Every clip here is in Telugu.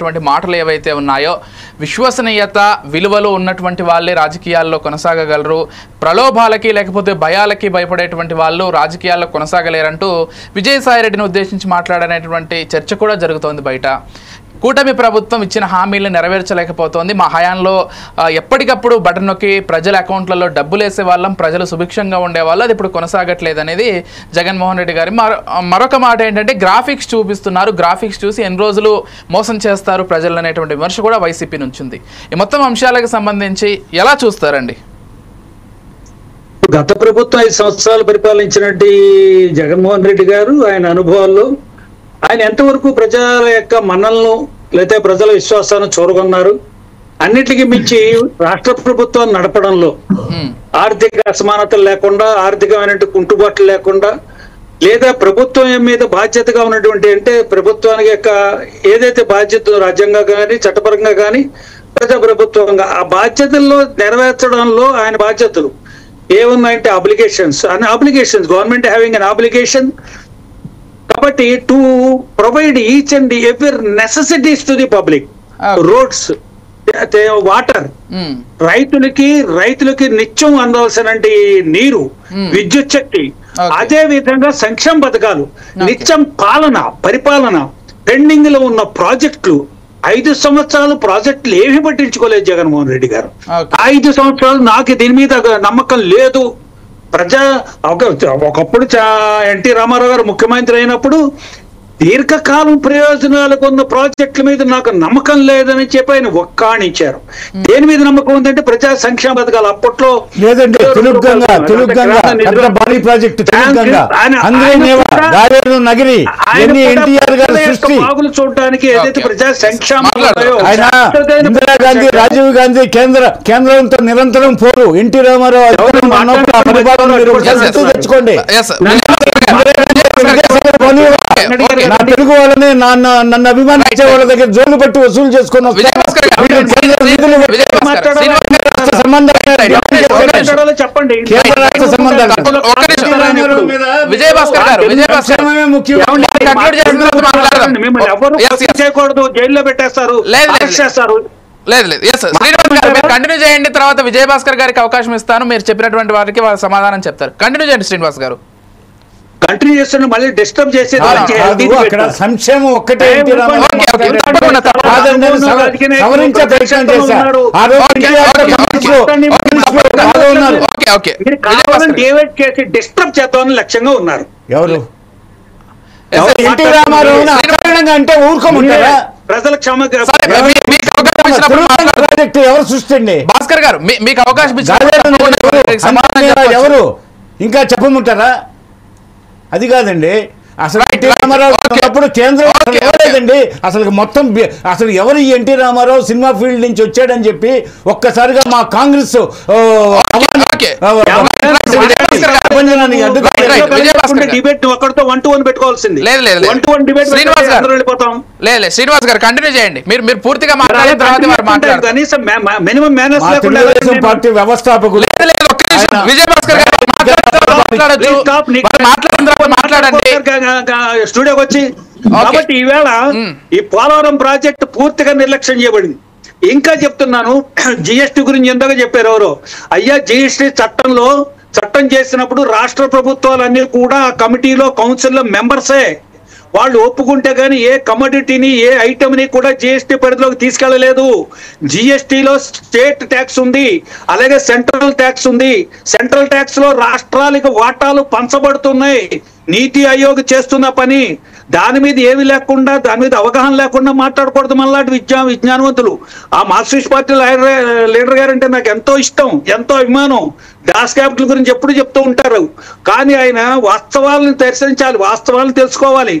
మాటలు ఏవైతే ఉన్నాయో విశ్వసనీయత విలువలు ఉన్నటువంటి వాళ్ళే రాజకీయాల్లో కొనసాగగలరు, ప్రలోభాలకి లేకపోతే భయాలకి భయపడేటువంటి వాళ్ళు రాజకీయాల్లో కొనసాగలేరంటూ విజయసాయిరెడ్డిని ఉద్దేశించి మాట్లాడనేటువంటి చర్చ కూడా జరుగుతోంది బయట. కూటమి ప్రభుత్వం ఇచ్చిన హామీలను నెరవేర్చలేకపోతోంది. మా హయాంలో ఎప్పటికప్పుడు బటన్ నొక్కి ప్రజల అకౌంట్లలో డబ్బులు వేసే వాళ్ళం, ప్రజలు సుభిక్షంగా ఉండేవాళ్ళు, అది ఇప్పుడు కొనసాగట్లేదు అనేది జగన్మోహన్ రెడ్డి గారి మరొక మాట ఏంటంటే గ్రాఫిక్స్ చూపిస్తున్నారు, గ్రాఫిక్స్ చూసి ఎన్ని రోజులు మోసం చేస్తారు ప్రజలు అనేటువంటి విమర్శ కూడా వైసీపీ నుంచి ఉంది. ఈ మొత్తం అంశాలకు సంబంధించి ఎలా చూస్తారండి? గత ప్రభుత్వం 5 సంవత్సరాలు పరిపాలించినట్టు జగన్మోహన్ రెడ్డి గారు ఆయన అనుభవాల్లో ఆయన ఎంతవరకు ప్రజల యొక్క మన్నలను లేదా ప్రజల విశ్వాసాన్ని చూరగొన్నారు. అన్నిటికీ మించి రాష్ట్ర ప్రభుత్వాన్ని నడపడంలో ఆర్థిక అసమానతలు లేకుండా, ఆర్థికమైన కుంటుబాట్లు లేకుండా, లేదా ప్రభుత్వం మీద బాధ్యతగా ఉన్నటువంటి అంటే ప్రభుత్వానికి యొక్క ఏదైతే బాధ్యత రాజ్యాంగంగా కానీ చట్టపరంగా కానీ ప్రజా ప్రభుత్వంగా ఆ బాధ్యతల్లో నెరవేర్చడంలో ఆయన బాధ్యతలు ఏమున్నాయంటే obligations government having an obligation కాబట్టి to provide each and every necessities to the public, roads, water, రైతులకి నిత్యం అందవలసిన నీరు, విద్యుత్ శక్తి, అదే విధంగా సంక్షేమ పథకాలు, నిత్యం పరిపాలన, పెండింగ్ లో ఉన్న ప్రాజెక్టులు. 5 సంవత్సరాలు ప్రాజెక్టులు ఏమీ పట్టించుకోలేదు జగన్మోహన్ రెడ్డి గారు. 5 సంవత్సరాలు నాకు దీని మీద నమ్మకం లేదు. ఒకప్పుడు ఎన్టీ రామారావు గారు ముఖ్యమంత్రి అయినప్పుడు దీర్ఘకాలం ప్రయోజనాలకు ఉన్న ప్రాజెక్టుల మీద నాకు నమ్మకం లేదని చెప్పి ఆయన ఒక్కాణించారు. దేని మీద నమ్మకం ఉందంటే ప్రజా సంక్షేమ పథకాలు. అప్పట్లో బాగులు చూడడానికి ఏదైతే ప్రజా సంక్షేమ గాంధీ, రాజీవ్ గాంధీ కేంద్రంతో నిరంతరం పోరు, ఎన్టీ రామారావు తెచ్చుకోండి. నా తెలుగు వాళ్ళని నన్ను అభిమానించే వాళ్ళ దగ్గర జోలు పెట్టి వసూలు చేసుకుని చెప్పండి. మిమ్మల్ని ఎవరు చేయకూడదు, జైల్లో పెట్టేస్తారు, చేస్తారు. లేదు శ్రీనివాస్ గారు మీరు కంటిన్యూ చేయండి, తర్వాత విజయభాస్కర్ గారికి అవకాశం ఇస్తాను, మీరు చెప్పినటువంటి వారికి వాళ్ళు సమాధానం చెప్తారు. కంటిన్యూ చేయండి శ్రీనివాస్ గారు. కంటిన్యూ చేస్తున్న మళ్ళీ డిస్టర్బ్ చేసేది సంక్షేమం ఒక్కటే డివైడ్ చేసి డిస్టర్బ్ చేద్దామని లక్ష్యంగా ఉన్నారు. ఎవరు? ఎన్టీ రామారావు అంటే ఊరుకోమంటారా? ప్రజల ప్రాజెక్టు ఎవరు సృష్టిండి? భాస్కర్ గారు మీకు అవకాశం ఎవరు ఇంకా చెప్పమంటారా? అది కాదండి, అసలు ఎన్టీ రామారావు అప్పుడు కేంద్రం ఇవ్వలేదండి. అసలు మొత్తం అసలు ఎవరు ఎన్టీ రామారావు సినిమా ఫీల్డ్ నుంచి వచ్చాడని చెప్పి ఒక్కసారిగా మా కాంగ్రెస్ డిబేట్ ఒక్కడితో 1-to-1 పెట్టుకోవాల్సింది. శ్రీనివాస్ గారు కంటిన్యూ చేయండి, మీరు పూర్తిగా మాట్లాడిన తర్వాత కనీసం మినిమం మేనర్స్ లేకుండా పార్టీ వ్యవస్థాపకులు విజయభాస్కర్ గారు మాట్లాడండి స్టూడియోకి వచ్చి. కాబట్టి ఈవేళ ఈ పోలవరం ప్రాజెక్టు పూర్తిగా నిర్లక్ష్యం చేయబడింది. ఇంకా చెప్తున్నాను, జిఎస్టీ గురించి ఎంతగా చెప్పారు ఎవరో. అయ్యా, జిఎస్టీ చట్టం చేసినప్పుడు రాష్ట్ర ప్రభుత్వాలన్నీ కూడా కమిటీలో కౌన్సిల్లో మెంబర్సే. వాళ్ళు ఒప్పుకుంటే కానీ ఏ కమోడిటీని ఏ ఐటమ్ని కూడా జిఎస్టీ పరిధిలోకి తీసుకెళ్లలేదు. జిఎస్టీలో స్టేట్ ట్యాక్స్ ఉంది, అలాగే సెంట్రల్ ట్యాక్స్ ఉంది. సెంట్రల్ ట్యాక్స్ లో రాష్ట్రాలకు వాటాలు పంచబడుతున్నాయి. నీతి ఆయోగ్ చేస్తున్న పని దాని మీద ఏమి లేకుండా, దాని మీద అవగాహన లేకుండా మాట్లాడకూడదు. మళ్ళాంటి విజ్ఞానవంతులు ఆ మార్క్సిస్ట్ పార్టీ లీడర్ గారు అంటే నాకు ఎంతో ఇష్టం, ఎంతో అభిమానం. దాస్ క్యాపిటల్ గురించి ఎప్పుడు చెప్తూ ఉంటారు. కానీ ఆయన వాస్తవాలను దర్శించాలి, వాస్తవాలను తెలుసుకోవాలి.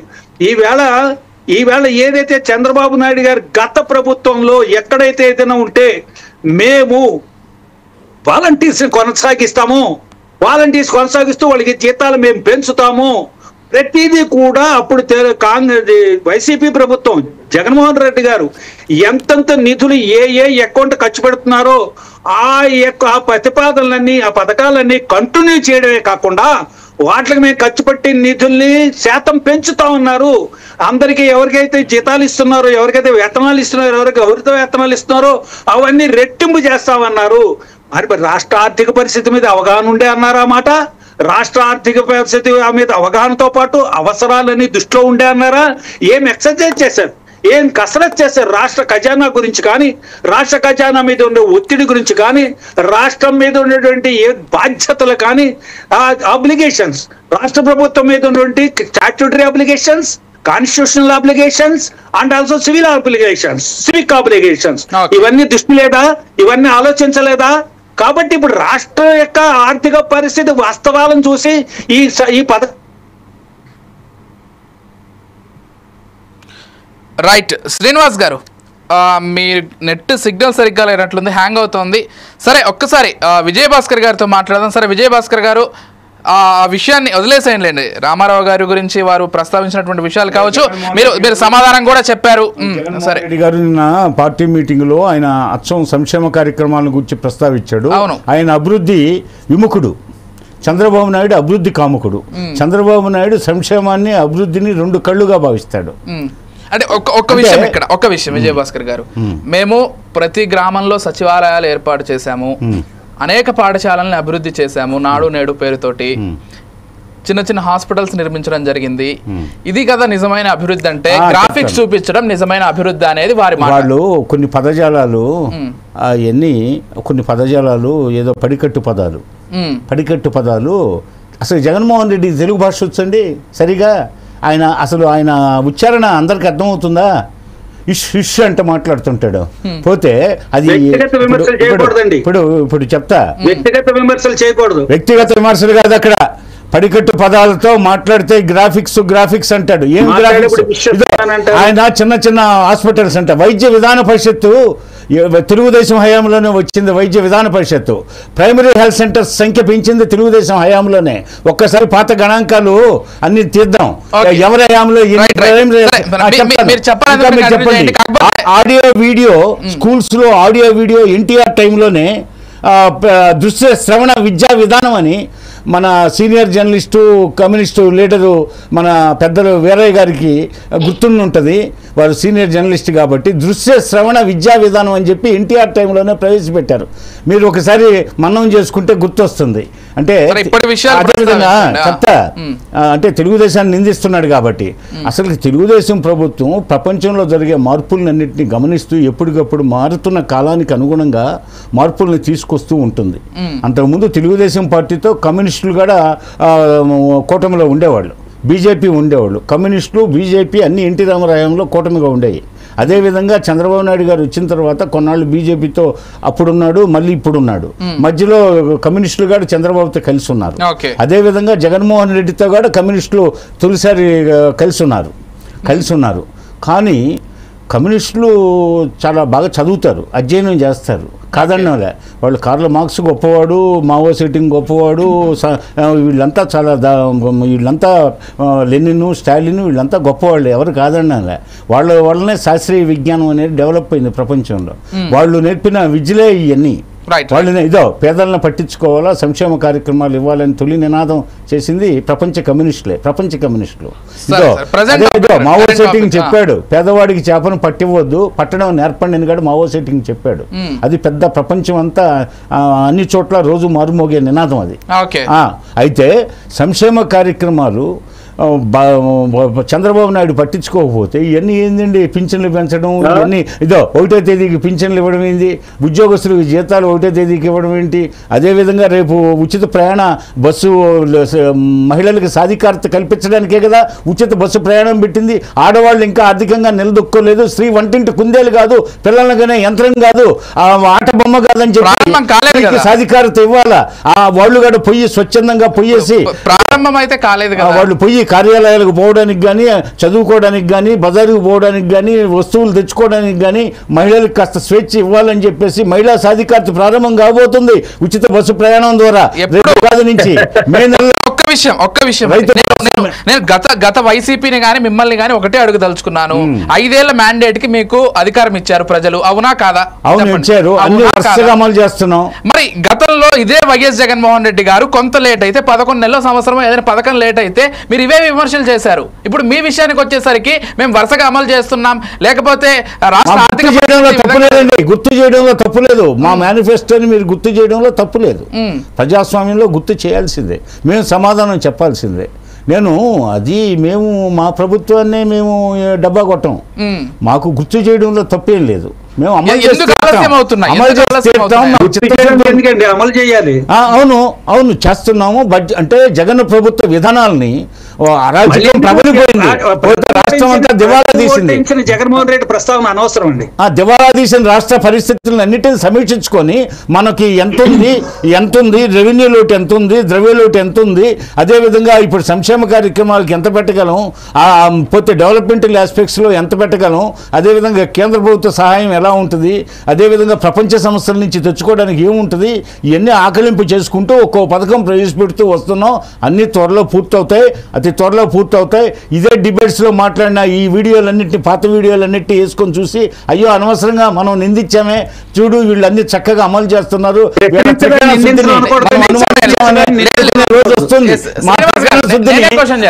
ఈవేళ ఏదైతే చంద్రబాబు నాయుడు గారు గత ప్రభుత్వంలో ఎక్కడైతే ఏదైనా ఉంటే మేము వాలంటీర్స్ కొనసాగిస్తూ వాళ్ళకి జీతాలు మేము పెంచుతాము, ప్రతిదీ కూడా అప్పుడు వైసీపీ ప్రభుత్వం జగన్మోహన్ రెడ్డి గారు ఎంతంత నిధులు ఏ అకౌంట్ ఖర్చు పెడుతున్నారో ఆ ప్రతిపాదనలన్నీ, ఆ పథకాలన్నీ కంటిన్యూ చేయడమే కాకుండా వాటికి మేము ఖర్చు పెట్టిన నిధుల్ని శాతం పెంచుతా ఉన్నారు. అందరికీ ఎవరికైతే జీతాలు ఇస్తున్నారో, ఎవరికైతే వేతనాలు ఇస్తున్నారో, ఎవరికి గౌరవ వేతనాలు ఇస్తున్నారో అవన్నీ రెట్టింపు చేస్తామన్నారు. మరి రాష్ట్ర ఆర్థిక పరిస్థితి మీద అవగాహన ఉండే అన్నారా మాట? రాష్ట్ర ఆర్థిక పరిస్థితి మీద అవగాహనతో పాటు అవసరాలని దృష్టిలో ఉండే అన్నారా? ఏం ఎక్సర్సైజ్ చేశారు, ఏం కసరత్ చేశారు రాష్ట్ర ఖజానా గురించి కానీ, రాష్ట్ర ఖజానా మీద ఉండే ఒత్తిడి గురించి కానీ, రాష్ట్రం మీద ఉన్నటువంటి ఏ బాధ్యతలు కానీ, ఆబ్లిగేషన్స్, రాష్ట్ర ప్రభుత్వం మీద ఉన్నటువంటి statutory obligations, constitutional obligations and also civil obligations, civic obligations, ఇవన్నీ దృష్టి లేదా? ఇవన్నీ ఆలోచించలేదా? కాబట్టి ఇప్పుడు రాష్ట్రం యొక్క ఆర్థిక పరిస్థితి వాస్తవాలను చూసి ఈ రైట్ శ్రీనివాస్ గారు, మీ నెట్ సిగ్నల్ సరిగ్గా లేనట్లుంది, హ్యాంగ్ అవుతోంది. సరే ఒక్కసారి విజయభాస్కర్ గారితో మాట్లాడదాం. సరే విజయభాస్కర్ గారు, ఆ విషయాన్ని వదిలేసేయండి. రామారావు గారి గురించి వారు ప్రస్తావించినటువంటి విషయాలు కావచ్చు, మీరు సమాధానం కూడా చెప్పారు. సరే రెడ్డి గారు నిన్న పార్టీ మీటింగ్ లో ఆయన అచ్చం సంక్షేమ కార్యక్రమాల గురించి ప్రస్తావించాడు. ఆయన అభివృద్ధి విముఖుడు, చంద్రబాబు నాయుడు అభివృద్ధి కాముకుడు. చంద్రబాబు నాయుడు సంక్షేమాన్ని అభివృద్ధిని రెండు కళ్ళుగా భావిస్తాడు. అంటే ఒక్క విషయం విజయభాస్కర్ గారు, మేము ప్రతి గ్రామంలో సచివాలయాలు ఏర్పాటు చేశాము, అనేక పాఠశాలలను అభివృద్ధి చేశాము, నాడు నేడు పేరుతోటి చిన్న చిన్న హాస్పిటల్స్ నిర్మించడం జరిగింది. ఇది కదా నిజమైన అభివృద్ధి అంటే, గ్రాఫిక్స్ చూపించడం నిజమైన అభివృద్ధి అనేది వారి వాళ్ళు కొన్ని పదజాలాలు అవన్నీ, కొన్ని పదజాలాలు ఏదో పడికట్టు పదాలు. అసలు జగన్మోహన్ రెడ్డి తెలుగు భాష వచ్చండి సరిగా? ఆయన ఉచ్చారణ అందరికి అర్థమవుతుందా? ఇష్ అంటే మాట్లాడుతుంటాడు. పోతే అది ఇప్పుడు చెప్తా, వ్యక్తిగత విమర్శలు చేయకూడదు. వ్యక్తిగత విమర్శలు కాదు, అక్కడ పడికట్టు పదాలతో మాట్లాడితే గ్రాఫిక్స్ అంటాడు. ఏం గ్రాఫిక్స్? ఆయన చిన్న చిన్న హాస్పిటల్స్ అంట. వైద్య విధాన పరిషత్తు తెలుగుదేశం హయాంలోనే వచ్చింది. వైద్య విధాన పరిషత్తు ప్రైమరీ హెల్త్ సెంటర్స్ సంఖ్య పెంచింది తెలుగుదేశం హయాంలోనే. ఒక్కసారి పాత గణాంకాలు అన్ని తీద్దాం, ఎవరి హయాంలో చెప్పండి. ఆడియో వీడియో స్కూల్స్ లో ఆడియో వీడియో ఎన్టీఆర్ టైంలోనే దృశ్య శ్రవణ విద్యా విధానం అని మన సీనియర్ జర్నలిస్టు కమ్యూనిస్టు లీడరు మన పెద్దలు వీరయ్య గారికి గుర్తుంటుంది. వారు సీనియర్ జర్నలిస్ట్ కాబట్టి దృశ్య శ్రవణ విద్యా విధానం అని చెప్పి ఎన్టీఆర్ టైంలోనే ప్రవేశపెట్టారు. మీరు ఒకసారి మననం చేసుకుంటే గుర్తొస్తుంది. అంటే అదేవిధంగా చెప్తా, అంటే తెలుగుదేశాన్ని నిందిస్తున్నాడు కాబట్టి అసలు తెలుగుదేశం ప్రభుత్వం ప్రపంచంలో జరిగే మార్పులన్నింటినీ గమనిస్తూ ఎప్పటికప్పుడు మారుతున్న కాలానికి అనుగుణంగా మార్పుల్ని తీసుకొస్తూ ఉంటుంది. అంతకుముందు తెలుగుదేశం పార్టీతో కమ్యూనిస్టులు కూడా కూటమిలో ఉండేవాళ్ళు, బీజేపీ ఉండేవాళ్ళు. కమ్యూనిస్టులు బీజేపీ అన్ని ఎన్టీ రామారాయంలో కూటమిగా ఉండేవి. అదేవిధంగా చంద్రబాబు నాయుడు గారు వచ్చిన తర్వాత కొన్నాళ్ళు బీజేపీతో అప్పుడున్నాడు, మళ్ళీ ఇప్పుడున్నాడు. మధ్యలో కమ్యూనిస్టులు కూడా చంద్రబాబుతో కలిసి ఉన్నారు. అదేవిధంగా జగన్మోహన్ రెడ్డితో కూడా కమ్యూనిస్టులు తొలిసారి కలిసి ఉన్నారు. కానీ కమ్యూనిస్టులు చాలా బాగా చదువుతారు, అధ్యయనం చేస్తారు, కాదన్నలే. వాళ్ళు కార్ల మార్క్స్ గొప్పవాడు, మావో సెట్టింగ్ గొప్పవాడు, వీళ్ళంతా వీళ్ళంతా లెనిన్, స్టాలిన్ వీళ్ళంతా గొప్పవాళ్ళు, ఎవరు కాదన్నలే. వాళ్ళనే శాస్త్రీయ విజ్ఞానం అనేది డెవలప్ అయింది ప్రపంచంలో. వాళ్ళు నేర్పిన విద్యలే ఇవన్నీ. వాళ్ళని పేదలను పట్టించుకోవాలా, సంక్షేమ కార్యక్రమాలు ఇవ్వాలని తొలి నినాదం చేసింది ప్రపంచ కమ్యూనిస్టులు. మావో సెట్టింగ్ చెప్పాడు, పేదవాడికి చేపను పట్టివ్వద్దు, పట్టడం నేర్పండి అని కూడా మావో సెట్టింగ్ చెప్పాడు. అది పెద్ద ప్రపంచం అంతా అన్ని చోట్ల రోజు మారుమోగే నినాదం అది. అయితే సంక్షేమ కార్యక్రమాలు చంద్రబాబు నాయుడు పట్టించుకోకపోతే ఇవన్నీ ఏందండి? పింఛన్లు పెంచడం, ఇవన్నీ 1వ తేదీకి పింఛన్లు ఇవ్వడం ఏంది? ఉద్యోగస్తులకు జీతాలు 1వ తేదీకి ఇవ్వడం ఏంటి? అదేవిధంగా రేపు ఉచిత ప్రయాణ బస్సు మహిళలకు సాధికారత కల్పించడానికే కదా ఉచిత బస్సు ప్రయాణం పెట్టింది. ఆడవాళ్ళు ఇంకా ఆర్థికంగా నిలదొక్కోలేదు. స్త్రీ వంటింటి కుందేలు కాదు, పిల్లలకనే యంత్రం కాదు, ఆట బొమ్మ కాదని చెప్పి సాధికారత ఇవ్వాలా. వాళ్ళు కూడా పొయ్యి స్వచ్ఛందంగా పొయ్యేసి ప్రారంభం అయితే కాలేదు. వాళ్ళు పొయ్యి కార్యాలయాలకు పోవడానికి కానీ, చదువుకోవడానికి కానీ, బజారుకు పోవడానికి కానీ, వస్తువులు తెచ్చుకోవడానికి కానీ మహిళలకు కాస్త స్వేచ్ఛ ఇవ్వాలని చెప్పేసి మహిళా సాధికారత ప్రారంభం కాబోతుంది ఉచిత బస్సు ప్రయాణం ద్వారా. రేపు నుంచి మే నెలలో ఒక్క విషయం నేను గత వైసీపీని కానీ మిమ్మల్ని కానీ ఒకటే అడుగుదలుచుకున్నాను. 5 ఏళ్ల మ్యాండేట్ కి మీకు అధికారం ఇచ్చారు ప్రజలు, అవునా కాదా? అమలు చేస్తున్నాం. మరి గతంలో ఇదే వైఎస్ జగన్మోహన్ రెడ్డి గారు కొంత లేట్ అయితే 11 నెలల సంవత్సరం ఏదైనా పథకం లేట్ అయితే మీరు ఇవే విమర్శలు చేశారు. ఇప్పుడు మీ విషయానికి వచ్చేసరికి మేము వరుసగా అమలు చేస్తున్నాం, లేకపోతే రాష్ట్ర ఆర్థిక గుర్తు చేయడంలో తప్పులేదు. మా మేనిఫెస్టోని మీరు గుర్తు చేయడంలో తప్పులేదు. ప్రజాస్వామ్యంలో గుర్తు చేయాల్సిందే, మేము సమాధానం చెప్పాల్సిందే. మేము మా ప్రభుత్వాన్ని మేము డబ్బా కొట్టం. మాకు గుర్తు చేయడంలో తప్పేం లేదు. మేము అమలు చేయాలి. అవును చేస్తున్నాము. అంటే జగన్ ప్రభుత్వ విధానాలని అరాజకం ప్రబలిపోయింది, రాష్ట్రం అంతా దివాలా తీసింది. జగన్మోహన్ రెడ్డి ప్రస్తావన అనవసరం అండి. దివాలా తీసిన రాష్ట్ర పరిస్థితులను అన్నిటిని సమీక్షించుకొని మనకి ఎంత ఉంది, రెవెన్యూ లోటు ఎంత ఉంది, ద్రవ్య లోటు ఎంత ఉంది, అదేవిధంగా ఇప్పుడు సంక్షేమ కార్యక్రమాలకు ఎంత పెట్టగలం, పోతే డెవలప్మెంటల్ ఆస్పెక్ట్స్లో ఎంత పెట్టగలం, అదేవిధంగా కేంద్ర ప్రభుత్వ సహాయం ఎలా ఉంటుంది, అదేవిధంగా ప్రపంచ సంస్థల నుంచి తెచ్చుకోవడానికి ఏముంటుంది, ఇవన్నీ ఆకలింపు చేసుకుంటూ ఒక్కో పథకం ప్రవేశపెడుతూ వస్తున్నాం. అన్ని త్వరలో పూర్తవుతాయి, అతి త్వరలో పూర్తవుతాయి. ఇదే డిబేట్స్లో మాట్లాడిన ఈ వీడియోలన్నింటినీ, పాత వీడియోలన్నింటినీ వేసుకొని చూసి అయ్యో అనవసరంగా మనం నిందించామే, చూడు వీళ్ళు అన్ని చక్కగా అమలు చేస్తున్నారు,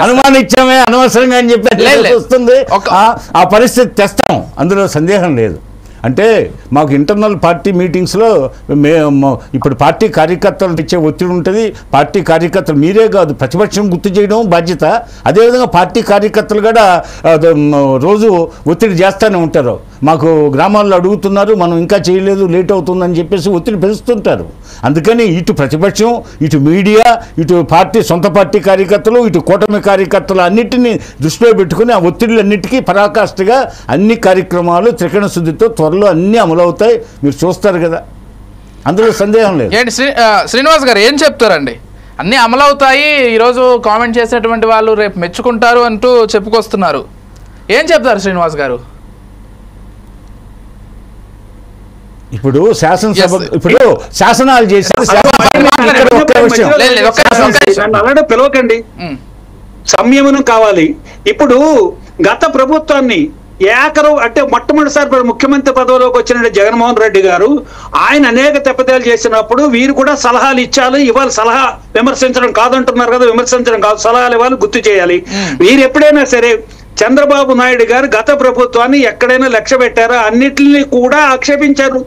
అనుమానించామే అనవసరంగా అని చెప్పి వస్తుంది. ఆ పరిస్థితి తెస్తాం, అందులో సందేహం లేదు. అంటే మాకు ఇంటర్నల్ పార్టీ మీటింగ్స్లో ఇప్పుడు పార్టీ కార్యకర్తలకు ఇచ్చే ఒత్తిడి ఉంటుంది. పార్టీ కార్యకర్తలు మీరే కాదు, ప్రతిపక్షం గుర్తు చేయడం బాధ్యత. అదేవిధంగా పార్టీ కార్యకర్తలు కూడా రోజు ఒత్తిడి చేస్తూనే ఉంటారు. మాకు గ్రామాల్లో అడుగుతున్నారు, మనం ఇంకా చేయలేదు, లేట్ అవుతుందని చెప్పేసి ఒత్తిడి పెంచుతుంటారు. అందుకని ఇటు ప్రతిపక్షం, ఇటు మీడియా, ఇటు సొంత పార్టీ కార్యకర్తలు, ఇటు కూటమి కార్యకర్తలు అన్నింటినీ దృష్టిలో పెట్టుకుని ఆ ఒత్తిడిలన్నిటికీ పరాకాష్ఠగా అన్ని కార్యక్రమాలు త్రికరణ శుద్ధితో త్వరలో అన్నీ అమలవుతాయి. మీరు చూస్తారు కదా, అందులో సందేహం లేదు. ఏంటి శ్రీనివాస్ గారు ఏం చెప్తారండి? అన్నీ అమలవుతాయి, ఈరోజు కామెంట్ చేసేటువంటి వాళ్ళు రేపు మెచ్చుకుంటారు అంటూ చెప్పుకొస్తున్నారు. ఏం చెప్తారు శ్రీనివాస్ గారు? ఇప్పుడు శాసనాలు చేసి పిలవకండి, సంయమనం కావాలి. ఇప్పుడు గత ప్రభుత్వాన్ని అంటే మొట్టమొదటిసారి ముఖ్యమంత్రి పదవిలోకి వచ్చిన జగన్మోహన్ రెడ్డి గారు ఆయన అనేక తప్పిదాలు చేసినప్పుడు వీరు కూడా సలహాలు ఇచ్చాలి. ఇవాళ సలహా విమర్శించడం కాదంటున్నారు కదా, విమర్శించడం కాదు, సలహాలు ఇవ్వాలి, గుర్తు చేయాలి. వీరు ఎప్పుడైనా సరే చంద్రబాబు నాయుడు గారు గత ప్రభుత్వాన్ని ఎక్కడైనా లక్ష్య పెట్టారా? అన్నిటిని కూడా ఆక్షేపించారు.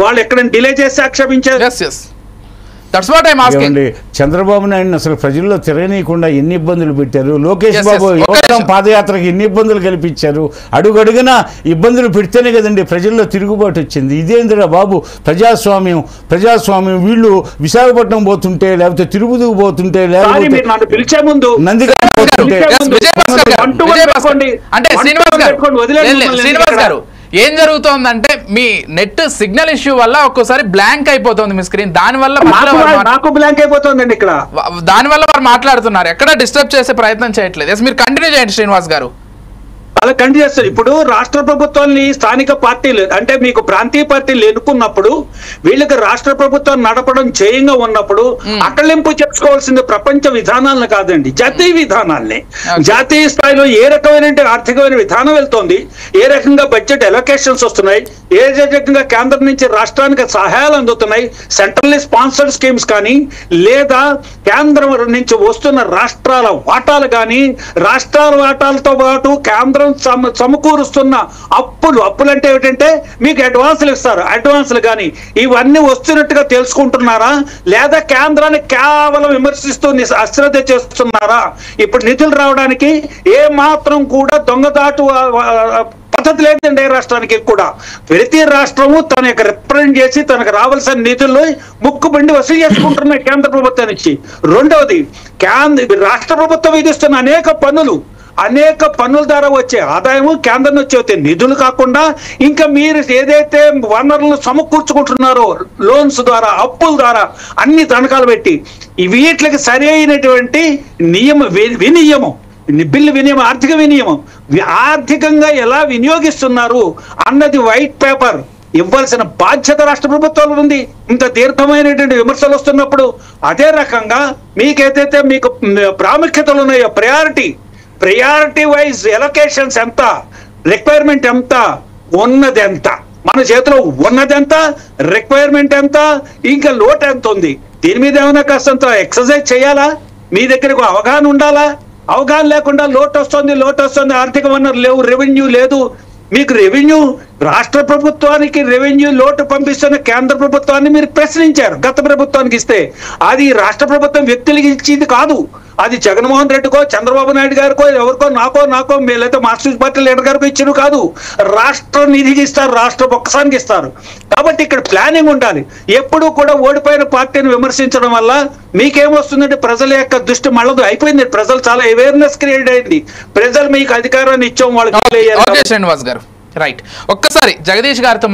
వాళ్ళు ఎక్కడైనా డిలే చేసి ఆక్షేపించారు. చంద్రబాబు నాయుడు అసలు ప్రజల్లో తిరగనీయకుండా ఎన్ని ఇబ్బందులు పెట్టారు. లోకేష్ బాబు యువగలం పాదయాత్రకి ఎన్ని ఇబ్బందులు కల్పించారు. అడుగడుగునా ఇబ్బందులు పెడితేనే కదండి ప్రజల్లో తిరుగుబాటు వచ్చింది. ఇదేందిరా బాబు ప్రజాస్వామ్యం వీళ్ళు విశాఖపట్నం పోతుంటే, లేకపోతే తిరుపతికి పోతుంటే, లేకపోతే పిలిచే ముందు శ్రీనివాస్ గారు ఏం జరుగుతోందంటే మీ నెట్ సిగ్నల్ ఇష్యూ వల్ల ఒక్కోసారి బ్లాంక్ అయిపోతుంది మీ స్క్రీన్. దానివల్ల బ్లాంక్ అయిపోతుందండి. ఇక్కడ దానివల్ల వారు మాట్లాడుతున్నారు, ఎక్కడ డిస్టర్బ్ చేసే ప్రయత్నం చేయట్లేదు. మీరు కంటిన్యూ చేయండి శ్రీనివాస్ గారు. అలా కంటిన్యూ చేస్తారు. ఇప్పుడు రాష్ట్ర ప్రభుత్వాన్ని స్థానిక పార్టీలు అంటే మీకు ప్రాంతీయ పార్టీలు ఎన్నుకున్నప్పుడు వీళ్ళకి రాష్ట్ర ప్రభుత్వం నడపడం చేయంగా ఉన్నప్పుడు అకలింపు చేసుకోవాల్సింది ప్రపంచ విధానాలను కాదండి, జాతీయ విధానాల్ని. జాతీయ స్థాయిలో ఏ రకమైన ఆర్థికమైన విధానం వెళ్తోంది, ఏ రకంగా బడ్జెట్ ఎలొకేషన్స్ వస్తున్నాయి, ఏ రకంగా కేంద్రం నుంచి రాష్ట్రానికి సహాయాలు అందుతున్నాయి, సెంట్రల్లీ స్పాన్సర్డ్ స్కీమ్స్ కానీ లేదా కేంద్రం నుంచి వస్తున్న రాష్ట్రాల వాటాలు కానీ, రాష్ట్రాల వాటాలతో పాటు కేంద్రం సమకూరుస్తున్న అప్పులు అంటే ఏమిటంటే మీకు అడ్వాన్సులు ఇస్తారు, అడ్వాన్సులు కానీ ఇవన్నీ వస్తున్నట్టుగా తెలుసుకుంటున్నారా లేదా కేంద్రాన్ని కేవలం విమర్శిస్తూ అశ్రద్ధ చేస్తున్నారా? ఇప్పుడు నిధులు రావడానికి ఏ మాత్రం కూడా దొంగదాటు పద్ధతి లేదండి. ఏ రాష్ట్రానికి కూడా ప్రతి రాష్ట్రము తన యొక్క రిప్రజెంట్ చేసి తనకు రావాల్సిన నిధుల్లో ముక్కుబండి వసూలు చేసుకుంటున్నాయి కేంద్ర ప్రభుత్వం నుంచి. రెండవది రాష్ట్ర ప్రభుత్వం విధిస్తున్న అనేక పన్నుల ద్వారా వచ్చే ఆదాయము కేంద్రం నుంచి వచ్చే నిధులు కాకుండా ఇంకా మీరు ఏదైతే వనరులను సమకూర్చుకుంటున్నారో లోన్స్ ద్వారా, అప్పుల ద్వారా అన్ని తనఖాలు పెట్టి వీటికి సరైనటువంటి వినియమం, ఆర్థిక వినియమం, ఆర్థికంగా ఎలా వినియోగిస్తున్నారు అన్నది వైట్ పేపర్ ఇవ్వాల్సిన బాధ్యత రాష్ట్ర ప్రభుత్వాలు ఉంది. ఇంత దీర్ఘమైనటువంటి విమర్శలు వస్తున్నప్పుడు అదే రకంగా మీకేదైతే మీకు ప్రాముఖ్యతలు ఉన్నాయో ప్రయారిటీ వైజ్ ఎలొకేషన్స్ ఎంత, రిక్వైర్మెంట్ ఎంత, ఉన్నది ఎంత, మన చేతిలో ఉన్నది ఎంత, రిక్వైర్మెంట్ ఎంత, ఇంకా లోటు ఎంత ఉంది, దీని మీద ఏమైనా కాస్తంత ఎక్సర్సైజ్ చేయాలా? మీ దగ్గరకు అవగాహన ఉండాలా? అవగాహన లేకుండా లోటు వస్తుంది, ఆర్థిక వనరులు లేవు, రెవెన్యూ లేదు. మీకు రెవెన్యూ, రాష్ట్ర ప్రభుత్వానికి రెవెన్యూ లోటు పంపిస్తున్న కేంద్ర ప్రభుత్వాన్ని మీరు ప్రశ్నించారు. గత ప్రభుత్వానికి ఇస్తే అది రాష్ట్ర ప్రభుత్వం వ్యక్తులకి ఇచ్చింది కాదు, అది జగన్మోహన్ రెడ్డికో చంద్రబాబు నాయుడు గారికో ఎవరికో నాకో లేదా మార్క్సిస్ట్ పార్టీ లీడర్ గారికో ఇచ్చిన కాదు, రాష్ట్ర నిధికి ఇస్తారు, రాష్ట్ర బొక్కసానికి ఇస్తారు. కాబట్టి ఇక్కడ ప్లానింగ్ ఉండాలి. ఎప్పుడూ కూడా ఓడిపోయిన పార్టీని విమర్శించడం వల్ల మీకేమొస్తుందంటే ప్రజల యొక్క దృష్టి మళ్ళదు అయిపోయింది. ప్రజలు చాలా అవేర్నెస్ క్రియేట్ అయింది. ప్రజలు మీకు అధికారాన్ని ఇచ్చాం, వాళ్ళకి శ్రీనివాస్ గారు రైట్. ఒక్కసారి జగదీష్ గారితో